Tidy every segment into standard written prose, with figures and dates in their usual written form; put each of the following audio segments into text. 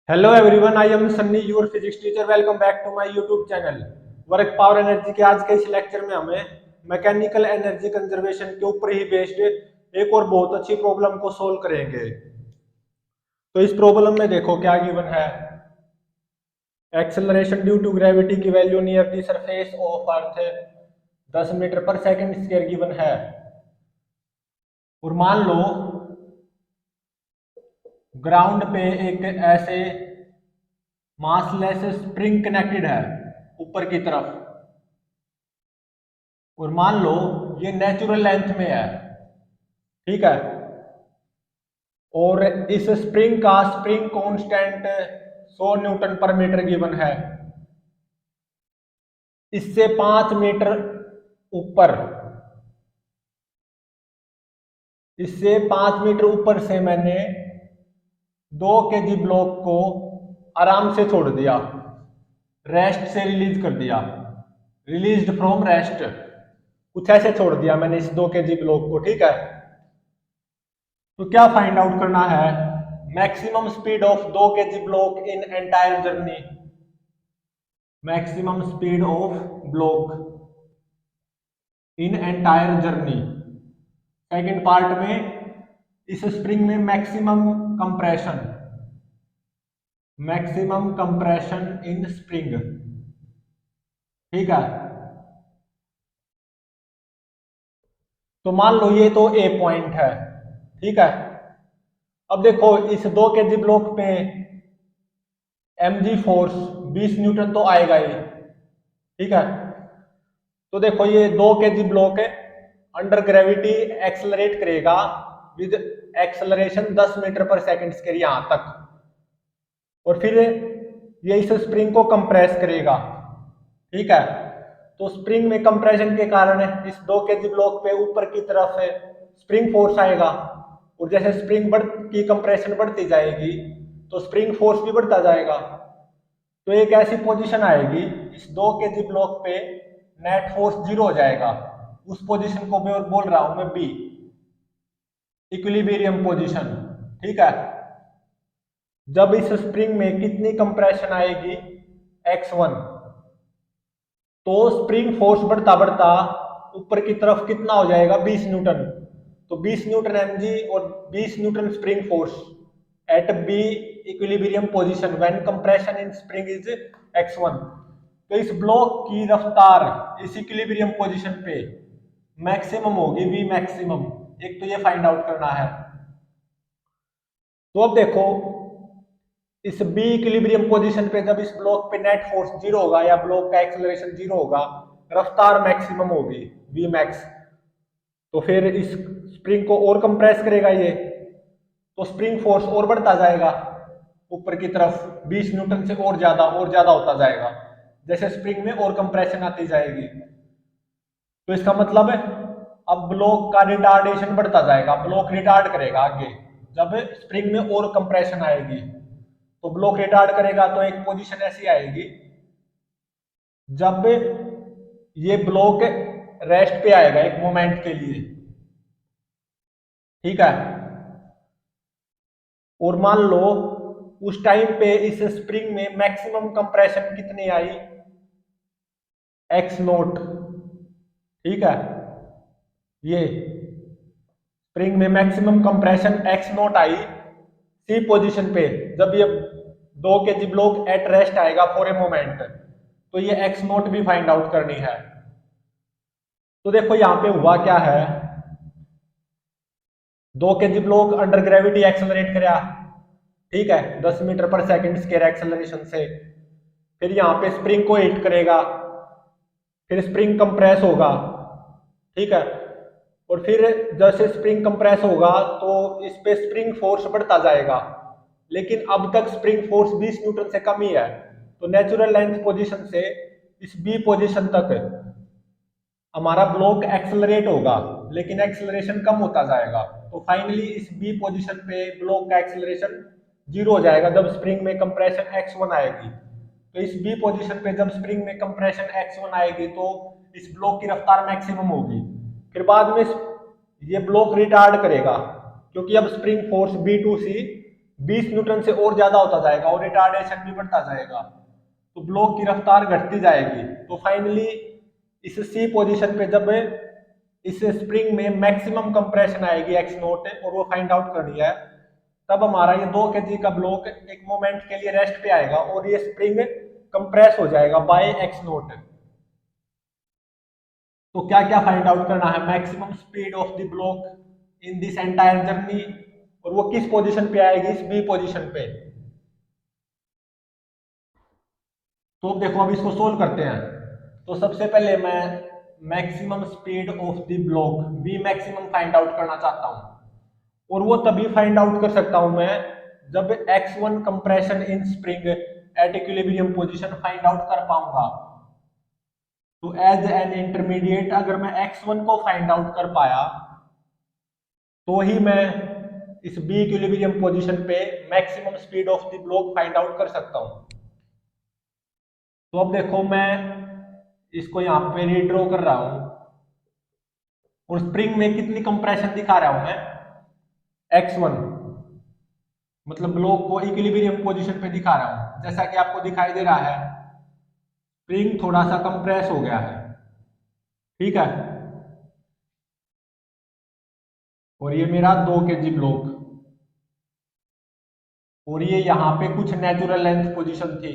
Hello everyone, I am Sunny your physics teacher. Welcome back to my YouTube channel work power energy के आज के इस lecture में हमें मैकेनिकल एनर्जी कंजर्वेशन के ऊपर ही बेस्ड एक और बहुत अच्छी प्रॉब्लम को सोल्व करेंगे। तो इस प्रॉब्लम में देखो क्या गिवन है। एक्सेलरेशन ड्यू टू ग्रेविटी की value near the surface of earth 10 meter पर सेकंड स्क्वायर गिवन है। और मान लो ग्राउंड पे एक ऐसे मासलेस स्प्रिंग कनेक्टेड है ऊपर की तरफ, और मान लो ये नेचुरल लेंथ में है, ठीक है। और इस स्प्रिंग का स्प्रिंग कांस्टेंट 100 न्यूटन पर मीटर गिवन है। इससे 5 मीटर ऊपर, इससे 5 मीटर ऊपर से मैंने 2 kg ब्लॉक को आराम से छोड़ दिया, रेस्ट से रिलीज कर दिया, रिलीज्ड फ्रॉम रेस्ट। कुछ ऐसे छोड़ दिया मैंने इस 2 kg ब्लॉक को, ठीक है। तो क्या फाइंड आउट करना है? Maximum speed of 2 kg block in entire journey. Maximum speed of block in entire journey. Second part में इस स्प्रिंग में maximum compression, maximum compression in spring, ठीक है। तो मान लो ये तो ए पॉइंट है, ठीक है। अब देखो इस 2 kg ब्लॉक पे mg फोर्स 20 न्यूटन तो आएगा ही, ठीक है। तो देखो ये 2 kg ब्लॉक है, अंडर ग्रेविटी एक्सेलरेट करेगा विद एक्सेलरेशन 10 मीटर पर सेकंड स्क्वायर यहां तक, और फिर ये इस स्प्रिंग को कंप्रेस करेगा, ठीक है। तो स्प्रिंग में कंप्रेशन के कारण इस 2 kg ब्लॉक पे ऊपर की तरफ स्प्रिंग फोर्स आएगा, और जैसे स्प्रिंग की कंप्रेशन बढ़ती जाएगी तो स्प्रिंग फोर्स भी बढ़ता जाएगा। तो एक ऐसी पोजीशन आएगी इस 2 kg ब्लॉक पे नेट फोर्स 0 हो जाएगा। उस पोजीशन को मैं बोल रहा हूं मैं बी, इक्विलिब्रियम पोजीशन, ठीक है। जब इस स्प्रिंग में कितनी कंप्रेशन आएगी x1, तो स्प्रिंग फोर्स बढ़ता बढ़ता ऊपर की तरफ कितना हो जाएगा 20 न्यूटन। तो 20 न्यूटन mg और 20 newton spring force at B equilibrium position when compression in spring is x1। तो इस ब्लॉक की रफ्तार इस इक्विलिब्रियम पोजीशन पे मैक्सिमम होगी v मैक्सिमम। एक तो ये फाइंड आउट करना है। तो अब देखो इस बी इक्विलिब्रियम पोजीशन पे जब इस ब्लॉक पे नेट फोर्स 0 होगा या ब्लॉक का एक्सेलरेशन 0 होगा, रफ्तार मैक्सिमम होगी v मैक्स। तो फिर इस स्प्रिंग को और कंप्रेस करेगा ये, तो स्प्रिंग फोर्स और बढ़ता जाएगा ऊपर की तरफ 20 न्यूटन से और ज्यादा होता जाएगा जैसे स्प्रिंग में और कंप्रेशन आती जाएगी। तो इसका मतलब है अब ब्लॉक का रिटार्डेशन बढ़ता जाएगा, ब्लॉक रिटार्ड करेगा आगे जब स्प्रिंग में और कंप्रेशन आएगी। तो ब्लॉक रिटार्ड करेगा तो एक पोजीशन ऐसी आएगी जब ये ब्लॉक रेस्ट पे आएगा एक मोमेंट के लिए, ठीक है। और मान लो उस टाइम पे इस स्प्रिंग में मैक्सिमम कंप्रेशन कितनी आई एक्स नोट, ठीक है। ये स्प्रिंग में मैक्सिमम कंप्रेशन एक्स नोट आई सी पोजीशन पे जब ये 2 kg ब्लॉक एट रेस्ट आएगा फॉर ए मोमेंट। तो ये एक्स नोट भी फाइंड आउट करनी है। तो देखो यहां पे हुआ क्या है, 2 kg block under gravity accelerate करा, ठीक है, 10 मीटर पर सेकंड स्क्वायर एक्सेलरेशन से। फिर यहाँ पे स्प्रिंग को हिट करेगा, फिर स्प्रिंग कंप्रेस होगा, ठीक है। और फिर जैसे स्प्रिंग कंप्रेस होगा तो इस पे स्प्रिंग फोर्स बढ़ता जाएगा, लेकिन अब तक स्प्रिंग फोर्स 20 न्यूटन से कम ही है। तो नेचुरल लेंथ पोजीशन से इस बी पोजीशन तक हमारा ब्लॉक एक्सेलरेट होगा, लेकिन एक्सेलरेशन कम होता जाएगा। तो फाइनली इस बी पोजीशन पे ब्लॉक का एक्सेलरेशन 0 हो जाएगा जब स्प्रिंग में कंप्रेशन x1 आएगी। तो इस बी पोजीशन पे जब स्प्रिंग में कंप्रेशन x1 आएगी तो इस ब्लॉक की रफ्तार मैक्सिमम होगी। फिर बाद में ये ब्लॉक रिटार्ड करेगा क्योंकि अब स्प्रिंग फोर्स B2C 20 न्यूटन से और ज्यादा होता जाएगा और रिटार्डेशन भी बढ़ता जाएगा, तो ब्लॉक की रफ्तार घटती जाएगी। तो फाइनली इस सी पोजीशन पे जब इस स्प्रिंग में मैक्सिमम कंप्रेशन आएगी एक्स नोट और वो फाइंड आउट करनी है, तब हमारा ये 2 kg का ब्लॉक एक मोमेंट के लिए रेस्ट पे आएगा और ये स्प्रिंग कंप्रेस हो जाएगा बाय एक्स नोट। तो क्या क्या फाइंड आउट करना है? Maximum speed of the block in this entire journey, और वो किस पोजीशन पे आएगी? इस बी पोजीशन पे। तो देखो अब इसको सोल्व करते हैं। तो सबसे पहले मैं maximum speed of the block B maximum find out करना चाहता हूं, और वो तभी फाइंड आउट कर सकता हूं मैं जब x1 compression in spring at equilibrium position find out कर पाऊंगा। तो एज एन इंटरमीडिएट अगर मैं x1 को फाइंड आउट कर पाया तो ही मैं इस बी इक्विलिब्रियम पोजीशन पे maximum speed of the block find out कर सकता हूं। तो अब देखो मैं इसको यहाँ पे रीड्रॉ कर रहा हूं, और स्प्रिंग में कितनी कंप्रेशन दिखा रहा हूं मैं? x1, मतलब ब्लॉक को इक्विलिब्रियम पोजीशन पे दिखा रहा हूं। जैसा कि आपको दिखाई दे रहा है, स्प्रिंग थोड़ा सा कंप्रेस हो गया है, ठीक है। और ये मेरा 2 kg ब्लॉक, और ये यहाँ पे कुछ नेचुरल लेंथ पोजीशन थी,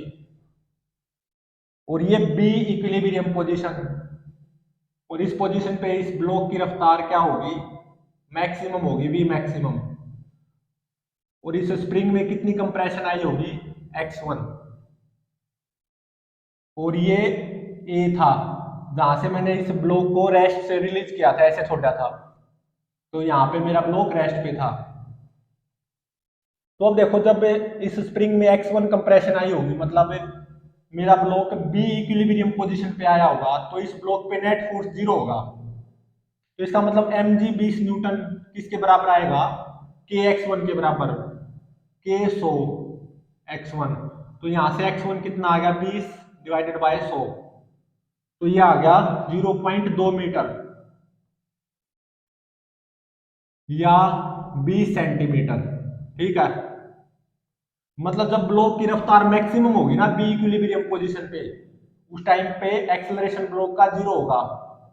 और ये बी इक्विलिब्रियम पोजीशन, और इस पोजीशन पे इस ब्लॉक की रफ्तार क्या होगी? मैक्सिमम होगी, बी मैक्सिमम। और इस स्प्रिंग में कितनी कंप्रेशन आई होगी? x1। और ये ए था जहां से मैंने इस ब्लॉक को रेस्ट से रिलीज किया था, ऐसे छोड़ा था, तो यहाँ पे मेरा ब्लॉक रेस्ट पे था। तो अब देखो जब इस स्प्रिंग में x1 कंप्रेशन आई होगी, मतलब मेरा ब्लॉक बी इक्विलिब्रियम पोजीशन पे आया होगा, तो इस ब्लॉक पे नेट फोर्स 0 होगा। तो इसका मतलब mg 20 न्यूटन किसके बराबर आएगा? के x1 के बराबर, के 100 x1। तो यहां से x1 कितना आ गया? 20 डिवाइडेड बाय 100, तो ये आ गया 0.2 मीटर या 20 सेंटीमीटर, ठीक है। मतलब जब ब्लॉक की रफ्तार मैक्सिमम होगी ना बी इक्विलिब्रियम पोजीशन पे, उस टाइम पे एक्सेलरेशन ब्लॉक का 0 होगा,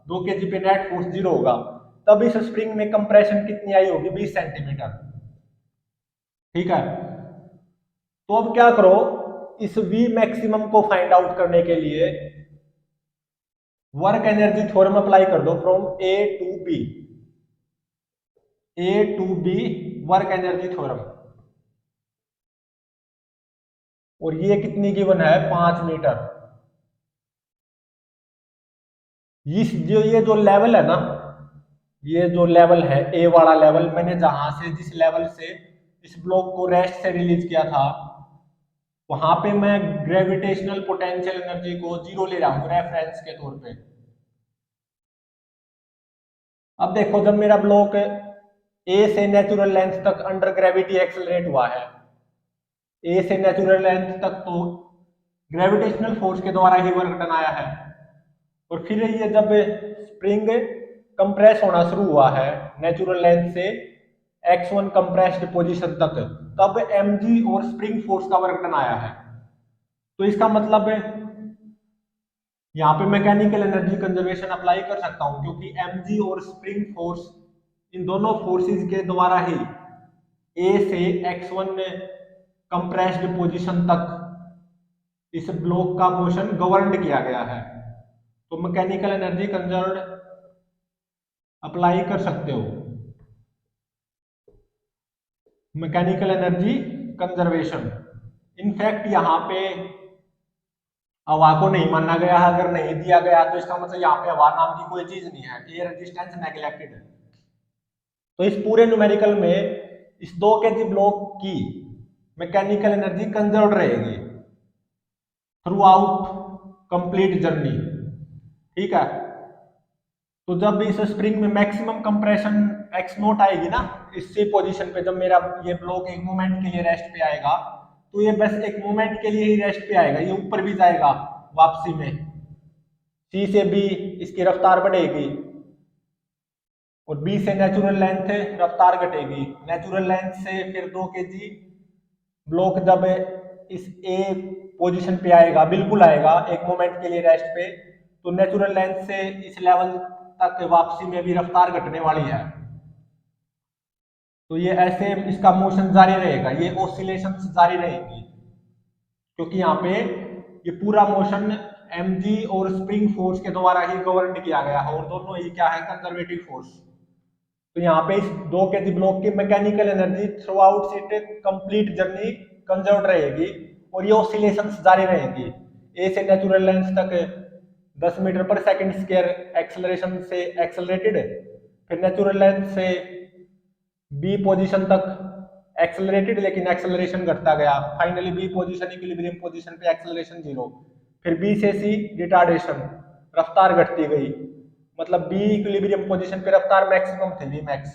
2 kg पे नेट फोर्स 0 होगा, तब इस स्प्रिंग में कंप्रेशन कितनी आई होगी? 20 सेंटीमीटर, ठीक है। तो अब क्या करो, इस वी मैक्सिमम को फाइंड आउट करने के लिए वर्क एनर्जी थ्योरम अप्लाई कर दो from A to B, A to B work energy theorem. और ये कितनी गिवन है? 5 मीटर। ये जो लेवल है ना, ये जो लेवल है ए वाला लेवल, मैंने जहां से जिस लेवल से इस ब्लॉक को रेस्ट से रिलीज किया था, वहां पे मैं ग्रेविटेशनल पोटेंशियल एनर्जी को 0 ले रहा हूं रेफरेंस के तौर पे। अब देखो जब मेरा ब्लॉक ए से नेचुरल लेंथ तक अंडर ग्रेविटी एक्सेलरेट हुआ है, ए से नेचुरल लेंथ तक तो ग्रेविटेशनल फोर्स के द्वारा ही वर्क डन आया है, और फिर ये जब स्प्रिंग कंप्रेस होना शुरू हुआ है नेचुरल लेंथ से x1 कंप्रेस्ड पोजीशन तक, तब mg और स्प्रिंग फोर्स का वर्क डन आया है। तो इसका मतलब यहाँ पे मैकेनिकल एनर्जी कंजर्वेशन अप्लाई कर सकता हूँ, क्योंकि mg और स्प्रिंग फोर्स, इन दोनों फोर्सेस के द्वारा ही a से x1 कंप्रेस्ड पोजीशन तक इस ब्लॉक का मोशन गवर्नड किया गया है। तो मैकेनिकल एनर्जी कंजर्व अप्लाई कर सकते हो, मैकेनिकल एनर्जी कंजर्वेशन। इनफैक्ट यहाँ पे हवा को नहीं माना गया है, अगर नहीं दिया गया तो इसका मतलब यहाँ पे हवा नाम की कोई चीज नहीं है, एयर रेजिस्टेंस नेग्लेक्टेड है। तो इस पूरे न्यूमेरिकल में इस 2 kg ब्लॉक की मैकेनिकल एनर्जी कंजर्व रहेगी थ्रू आउट कंप्लीट जर्नी, ठीक है। तो जब इस स्प्रिंग में मैक्सिमम कंप्रेशन एक्स नोट आएगी ना, इसी पोजीशन पे, जब मेरा ये ब्लॉक एक मोमेंट के लिए रेस्ट पे आएगा, तो ये बस एक मोमेंट के लिए ही रेस्ट पे आएगा, ये ऊपर भी जाएगा वापसी में, सी से बी इसकी रफ्तार बढ़ेगी, और बी से नेचुरल लेंथ रफ्तार घटेगी, नेचुरल लेंथ से फिर 2 kg ब्लॉक जब इस ए पोजीशन पे आएगा, बिल्कुल आएगा एक मोमेंट के लिए रेस्ट पे, तो नेचुरल लेंथ से इस लेवल तक वापसी में भी रफ्तार घटने वाली है। तो ये ऐसे इसका मोशन जारी रहेगा, ये ऑसिलेशन जारी रहेंगी, क्योंकि यहाँ पे ये पूरा मोशन mg और स्प्रिंग फोर्स के द्वारा ही गवर्न किया गया है, और दोनों ही क्या है, कंजर्वेटिव फोर्स। तो यहाँ पे इस 2 kg ब्लॉक की mechanical energy through out it complete journey conserve रहेगी, और ये ऑसिलेशंस जारी रहेंगी। ए से नेचुरल लेंथ तक 10 मीटर पर सेकंड स्क्वायर एक्सेलरेशन से एक्सेलरेटेड, फिर नेचुरल लेंथ से बी पोजीशन तक एक्सेलरेटेड, लेकिन एक्सेलरेशन घटता गया, finally B position equilibrium position पे एक्सेलरेशन 0, फिर बी से सी रिटार्डेशन, रफ्तार घटती गई, मतलब बी इक्विलिब्रियम पोजीशन पे रफ्तार मैक्सिमम थी वी मैक्स,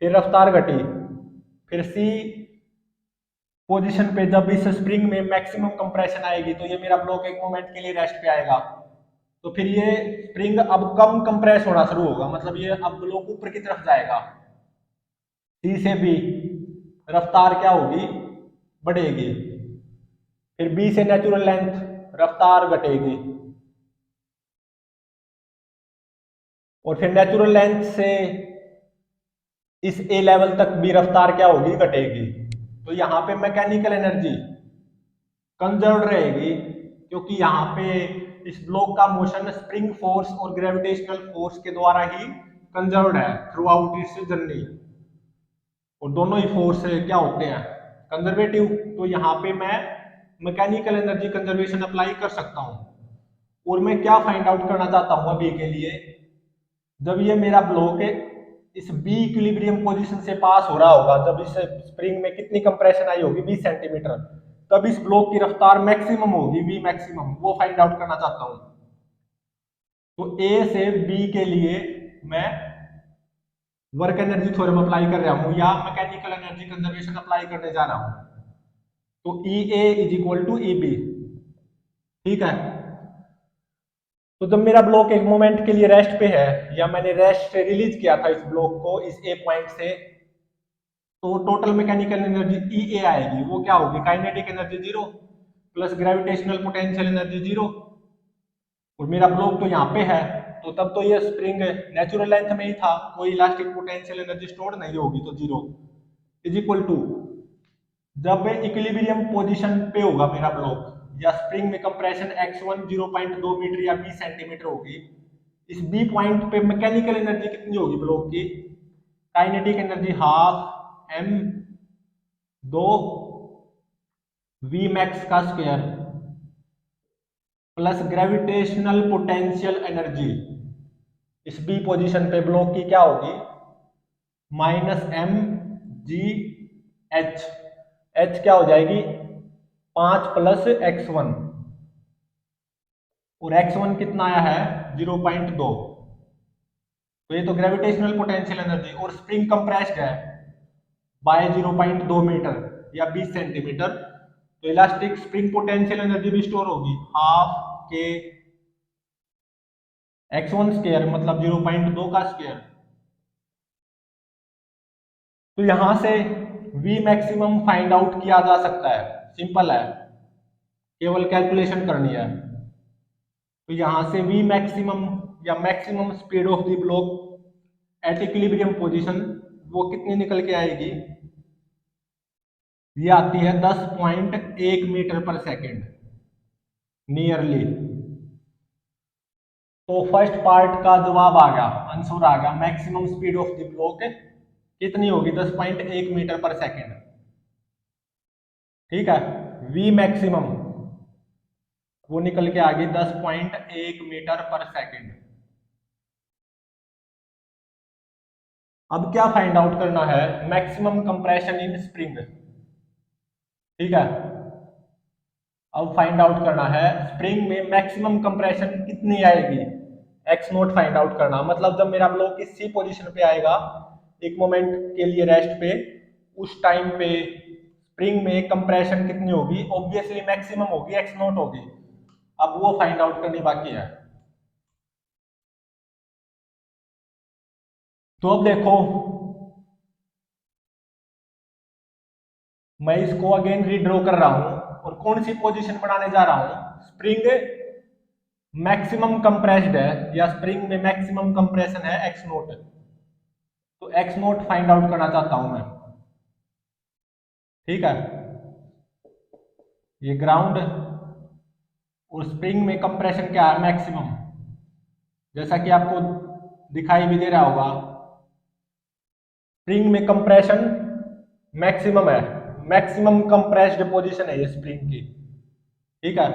फिर रफ्तार घटी, फिर सी पोजीशन पे जब इस स्प्रिंग में मैक्सिमम कंप्रेशन आएगी तो ये मेरा ब्लॉक एक मोमेंट के लिए रेस्ट पे आएगा, तो फिर ये स्प्रिंग अब कम कंप्रेस होना शुरू होगा, मतलब ये अब ब्लॉक ऊपर की तरफ जाएगा। सी से बी रफ्तार क्या होगी, बढ़ेगी, फिर बी से नेचुरल लेंथ रफ्तार घटेगी, और फिर नेचुरल लेंथ से इस ए लेवल तक भी रफ्तार क्या होगी, घटेगी। तो यहाँ पे मैकेनिकल एनर्जी कंजर्व रहेगी, क्योंकि यहाँ पे इस ब्लॉक का मोशन स्प्रिंग फोर्स और ग्रेविटेशनल फोर्स के द्वारा ही कंजर्व्ड है थ्रू आउट इट्स जर्नी, और दोनों ही फोर्स क्या होते हैं, कंजर्वेटिव। तो यहाँ पे मैं मैकेनिकल एनर्जी कंजर्वेशन अप्लाई कर सकता हूँ, और मैं क्या फाइंड आउट करना चाहता हूँ अभी के लिए, जब ये मेरा ब्लॉक इस बी इक्विलिब्रियम पोजीशन से पास हो रहा होगा, जब इस स्प्रिंग में कितनी कंप्रेशन आई होगी 20 सेंटीमीटर, तब इस ब्लॉक की रफ्तार मैक्सिमम होगी वी मैक्सिमम, वो फाइंड आउट करना चाहता हूँ। तो ए से बी के लिए मैं वर्क एनर्जी थ्योरम अप्लाई कर रहा हूँ, या मैकेनिकल एनर्जी कंजर्वेशन अप्लाई करने जा रहा हूँ। तो E A is equal to E B, ठीक है। तो जब मेरा ब्लॉक एक मोमेंट के लिए रेस्ट पे है, या मैंने रेस्ट से रिलीज किया था इस ब्लॉक को इस ए पॉइंट से, तो टोटल मैकेनिकल एनर्जी ई ए आएगी, वो क्या होगी, kinetic energy 0 plus gravitational potential energy 0, और मेरा ब्लॉक तो यहाँ पे है, तो तब तो ये स्प्रिंग नेचुरल लेंथ में ही था, कोई इलास्टिक पोटेंशियल एनर्जी स्टोर नहीं होगी, तो 0 इज इक्वल टू, जब इक्विलिब्रियम पोजीशन पे होगा मेरा ब्लॉक, या स्प्रिंग में कंप्रेशन x1 0.2 मीटर या 20 सेंटीमीटर होगी, इस बी पॉइंट पे मैकेनिकल एनर्जी कितनी होगी ब्लॉक की, kinetic energy half m 2 v max का square plus gravitational potential energy इस बी पोजीशन पे ब्लॉक की क्या होगी, -mgh, h क्या हो जाएगी 5 प्लस x1, और x1 कितना आया है 0.2, तो ये तो ग्रेविटेशनल पोटेंशियल एनर्जी, और स्प्रिंग कंप्रेस्ड है बाय 0.2 मीटर या 20 सेंटीमीटर, तो इलास्टिक स्प्रिंग पोटेंशियल एनर्जी भी स्टोर होगी हाफ के x1 स्क्वायर, मतलब 0.2 का स्क्वायर। तो यहां से v मैक्सिमम फाइंड आउट किया जा सकता है, सिंपल है, केवल कैलकुलेशन करनी है। तो यहां से v मैक्सिमम या maximum speed of the block at equilibrium position वो कितनी निकल के आएगी, ये आती है 10.1 मीटर पर सेकेंड नियरली। तो फर्स्ट पार्ट का जवाब आ गया, आंसर आ गया, maximum speed of the block कितनी होगी 10.1 मीटर पर सेकेंड, ठीक है। v मैक्सिमम वो निकल के आ गई 10.1 मीटर पर सेकेंड। अब क्या फाइंड आउट करना है, मैक्सिमम कंप्रेशन इन स्प्रिंग, ठीक है। अब फाइंड आउट करना है स्प्रिंग में मैक्सिमम कंप्रेशन कितनी आएगी, एक्स नोट फाइंड आउट करना, मतलब जब मेरा ब्लॉक इस सी पोजीशन पे आएगा एक मोमेंट के लिए रेस्ट पे, उस टाइम पे स्प्रिंग में कंप्रेशन कितनी होगी, ऑब्वियसली मैक्सिमम होगी, एक्स नोट होगी। अब वो फाइंड आउट करनी बाकी है। तो अब देखो मैं इसको अगेन रीड्रॉ कर रहा हूं और कौन सी पोजीशन बनाने जा रहा हूं, स्प्रिंग मैक्सिमम कंप्रेस्ड है या स्प्रिंग में मैक्सिमम कंप्रेशन है एक्स नोट, तो एक्स नोट फाइंड आउट करना चाहता हूं मैं। ठीक है, ये ग्राउंड और स्प्रिंग में कंप्रेशन क्या है, मैक्सिमम, जैसा कि आपको दिखाई भी दे रहा होगा स्प्रिंग में कंप्रेशन मैक्सिमम है, मैक्सिमम कंप्रेस्ड पोजीशन है ये स्प्रिंग की। ठीक है,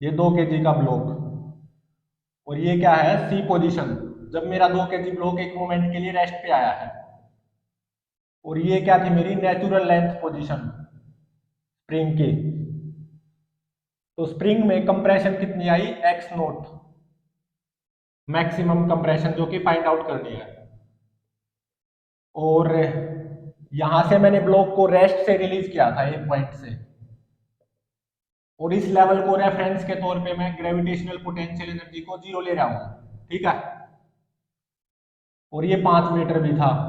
ये 2 kg का ब्लॉक और ये क्या है, सी पोजीशन, जब मेरा 2 kg ब्लॉक एक मोमेंट के लिए रेस्ट पे आया है। और ये क्या थी, मेरी नेचुरल लेंथ पोजीशन स्प्रिंग की। तो स्प्रिंग में कंप्रेशन कितनी आई, एक्स नोट, मैक्सिमम कंप्रेशन जो कि फाइंड आउट करनी है। और यहां से मैंने ब्लॉक को रेस्ट से रिलीज किया था एक पॉइंट से, और इस लेवल को रेफरेंस के तौर पे मैं ग्रेविटेशनल पोटेंशियल एनर्जी को 0 ले रहा हूं। ठीक है, और ये 5 मीटर भी था।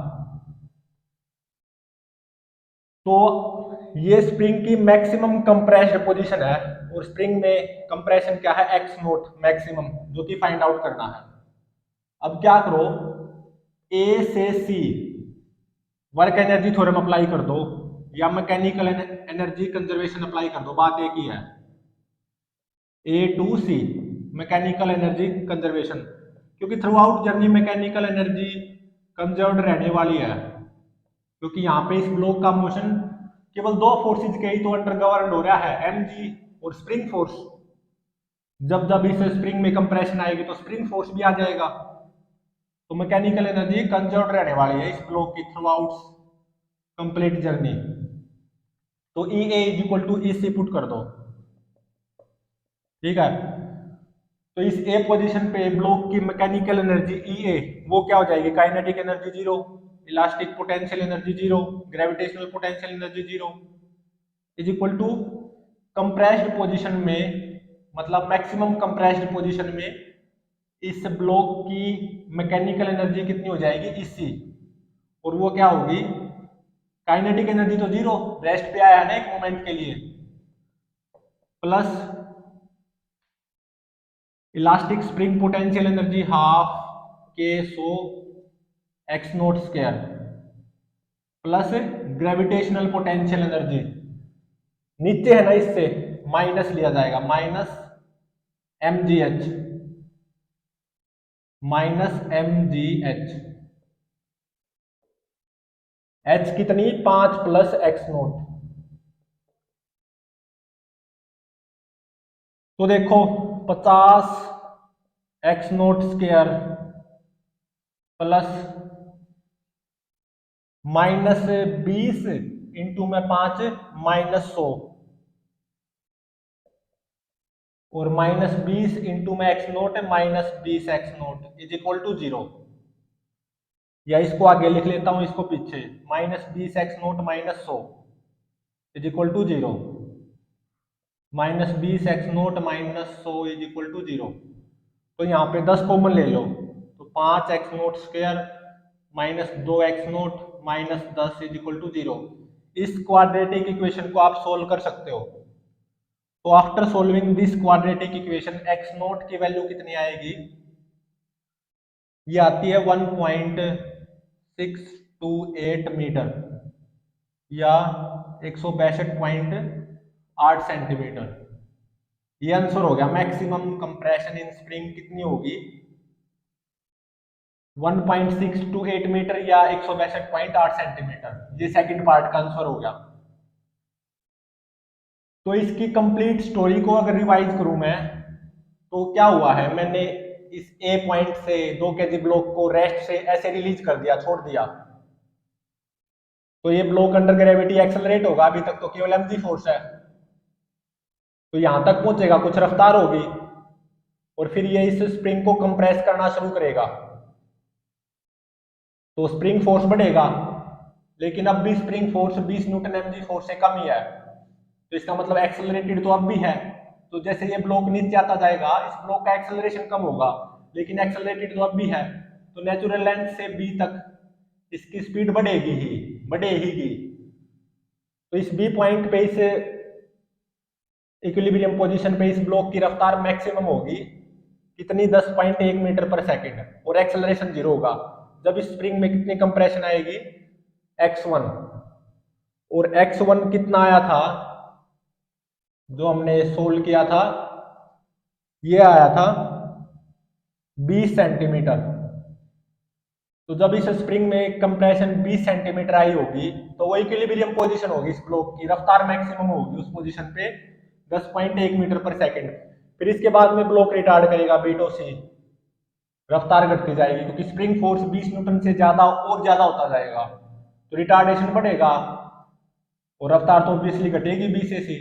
तो ये स्प्रिंग की मैक्सिमम कंप्रेस्ड पोजीशन है और स्प्रिंग में कंप्रेशन क्या है, एक्स नोट मैक्सिमम, जो कि फाइंड आउट करना है। अब क्या करो, ए से सी वर्क एनर्जी थ्योरम अप्लाई कर दो या मैकेनिकल एनर्जी कंजर्वेशन अप्लाई कर दो, बात एक ही है। A to C mechanical energy conservation, क्योंकि throughout journey mechanical energy conserved रहने वाली है, क्योंकि यहाँ पे इस ब्लॉक का मोशन केवल 2 फोर्सेज के ही तो अंडर गवर्न हो रहा है, एम जी और स्प्रिंग फोर्स। जब जब इस स्प्रिंग में कंप्रेशन आएगी तो स्प्रिंग फोर्स भी आ जाएगा, तो मैकेनिकल एनर्जी कंजर्व्ड रहने वाली है इस ब्लॉक की थ्रू आउट कंप्लीट जर्नी। तो E A is equal to E C put कर दो। ठीक है, तो इस ए पोजीशन पे ब्लॉक की मैकेनिकल एनर्जी ई ए वो क्या हो जाएगी, kinetic energy 0, elastic potential energy 0, gravitational potential energy 0 is equal to compressed position में, मतलब मैक्सिमम कंप्रेस्ड पोजीशन में इस ब्लॉक की मैकेनिकल एनर्जी कितनी हो जाएगी, इसी, और वो क्या होगी, काइनेटिक एनर्जी तो 0, रेस्ट पे आया है ना एक मोमेंट के लिए, plus elastic spring potential energy half K so x naught square, plus gravitational potential energy नीचे है ना, इससे माइनस लिया जाएगा, minus M G H, minus M G H, H कितनी, 5 प्लस एक्स नोट। तो देखो 50 x naught square plus -20 into में 5 -100 और -20 इंटू में x naught -20 x naught is equal to 0, या इसको आगे लिख लेता हूं, इसको पीछे, -20 x naught -100 is equal to 0, -20 x naught -100 is equal to 0। तो यहाँ पे 10 कॉमन ले लो, तो 5 x naught square -2 x naught -10 is equal to 0। इस क्वाड्रेटिक इक्वेशन को आप सोल्व कर सकते हो। तो after solving this quadratic equation x note की वैल्यू कितनी आएगी, ये आती है 1.628 मीटर या 162.8 सेंटीमीटर। ये आंसर हो गया, मैक्सिमम कंप्रेशन इन स्प्रिंग कितनी होगी, 1.628 मीटर या 162.8 सेंटीमीटर। ये सेकंड पार्ट का आंसर हो गया। तो इसकी कंप्लीट स्टोरी को अगर रिवाइज करूं मैं, तो क्या हुआ है, मैंने इस ए पॉइंट से 2 kg ब्लॉक को रेस्ट से ऐसे रिलीज कर दिया, छोड़ दिया, तो ये ब्लॉक अंडर ग्रेविटी एक्सेलरेट होगा, अभी तक तो केवल एमजी फोर्स है, तो यहां तक पहुंचेगा, कुछ रफ्तार होगी और फिर ये इस स्प्रिंग को कंप्रेस करना शुरू करेगा, तो स्प्रिंग फोर्स बढ़ेगा, लेकिन अब भी spring force 20 Newton MG force से कम ही है, तो इसका मतलब एक्सेलरेटेड तो अब भी है। तो जैसे ये ब्लॉक नीचे आता जाएगा, इस ब्लॉक का एक्सेलरेशन कम होगा, लेकिन एक्सेलरेटेड तो अब भी है, तो नेचुरल लेंथ से बी तक इसकी स्पीड बढ़ेगी। तो इस बी पॉइंट पे, इस इक्विलिब्रियम पोजीशन पे इस ब्लॉक की रफ्तार मैक्सिमम होगी कितनी, 10.1 मीटर पर सेकंड, और एक्सेलरेशन 0 होगा। जब इस स्प्रिंग में कितनी कंप्रेशन आएगी, x1, और x1 कितना आया था जो हमने सोल्व किया था, ये आया था 20 सेंटीमीटर। तो जब इस स्प्रिंग में कंप्रेशन 20 सेंटीमीटर आई होगी तो वो इक्विलिब्रियम पोजीशन होगी, इस ब्लॉक की रफ्तार मैक्सिमम होगी उस पोजीशन पे 10.1 मीटर पर सेकंड। फिर इसके बाद में ब्लॉक रिटार्ड करेगा B2C, रफ्तार घटती जाएगी क्योंकि स्प्रिंग फोर्स 20 न्यूटन से ज्यादा और ज्यादा होता जाएगा, तो रिटार्डेशन बढ़ेगा और रफ्तार तो ऑब्वियसली घटेगी B से C।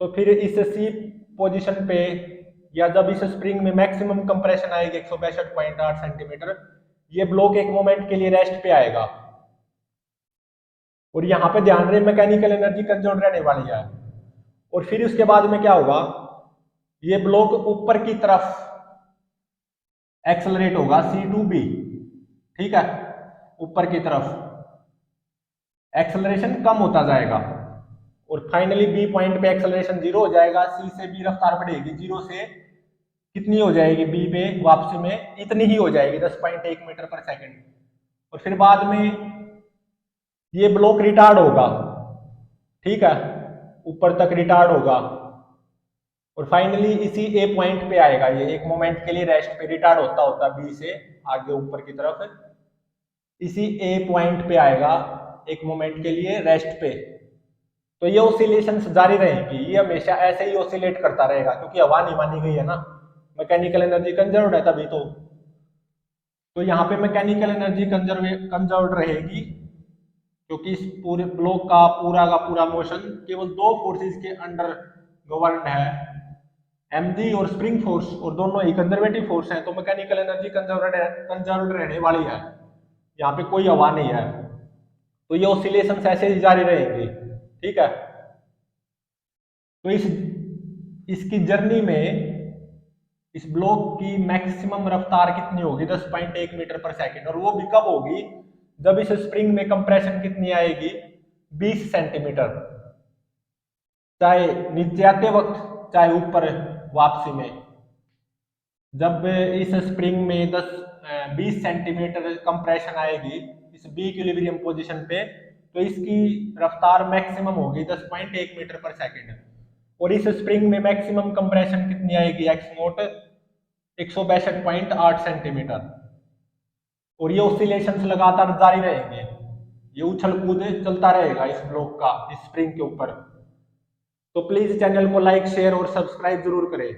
तो फिर इस C पोजीशन पे, या जब इस स्प्रिंग में मैक्सिमम कंप्रेशन आएगी 162.8 सेंटीमीटर, ये ब्लॉक एक मोमेंट के लिए रेस्ट पे आएगा। और यहाँ पे ध्यान रहे मैकेनिकल एनर्जी कंजर्व रहने वाली है। और फिर उसके बाद में क्या होगा, ये ब्लॉक ऊपर की तरफ एक्सेलरेट होगा C2B, ठीक है, ऊपर की तरफ एक्सेलरेशन कम होता जाएगा और फाइनली बी पॉइंट पे एक्सेलरेशन 0 हो जाएगा। सी से बी रफ्तार बढ़ेगी, 0 से कितनी हो जाएगी बी पे वापसी में, इतनी ही हो जाएगी 10.1 मीटर पर सेकंड। और फिर बाद में ये ब्लॉक रिटार्ड होगा, ठीक है, ऊपर तक रिटार्ड होगा और फाइनली इसी ए पॉइंट पे आएगा। ये एक मोमेंट के लिए रेस्ट पे रिटार्ड होता होता बी से आगे ऊपर की तरफ, इसी ए पॉइंट पे आएगा एक मोमेंट के लिए रेस्ट पे। तो ये ऑसिलेशंस जारी रहेंगी, ये हमेशा ऐसे ही ऑसिलेट करता रहेगा क्योंकि हवा नहीं मानी गई है ना, मैकेनिकल एनर्जी कंजर्व्ड है तभी तो यहाँ पे मैकेनिकल एनर्जी कंजर्व्ड रहेगी क्योंकि इस पूरे ब्लॉक का पूरा मोशन केवल दो फोर्सेस के अंडर गवर्नड है, mg और स्प्रिंग फोर्स, और दोनों ही कंजर्वेटिव फोर्स हैं, तो मैकेनिकल एनर्जी कंजर्व्ड रहने वाली है, यहाँ पे कोई हवा नहीं है। तो ये ऑसिलेशंस ऐसे ही जारी रहेंगी, ठीक है। तो इसकी जर्नी में इस ब्लॉक की मैक्सिमम रफ्तार कितनी होगी, 10.1 मीटर पर सेकंड, और वो भी कब होगी, जब इस स्प्रिंग में कंप्रेशन कितनी आएगी, 20 सेंटीमीटर, चाहे नीचे आते वक्त चाहे ऊपर वापसी में। जब इस स्प्रिंग में 20 सेंटीमीटर कंप्रेशन आएगी इस बी इक्विलिब्रियम पोजीशन पे, तो इसकी रफ्तार मैक्सिमम होगी 10.1 मीटर पर सेकंड। और इस स्प्रिंग में मैक्सिमम कंप्रेशन कितनी आएगी, एक्स नोट 162.8 सेंटीमीटर। और ये ऑसिलेशंस लगातार जारी रहेंगे, ये उछल कूद चलता रहेगा इस ब्लॉक का, इस स्प्रिंग के ऊपर। तो प्लीज चैनल को लाइक, शेयर और सब्सक्राइब जरूर करें।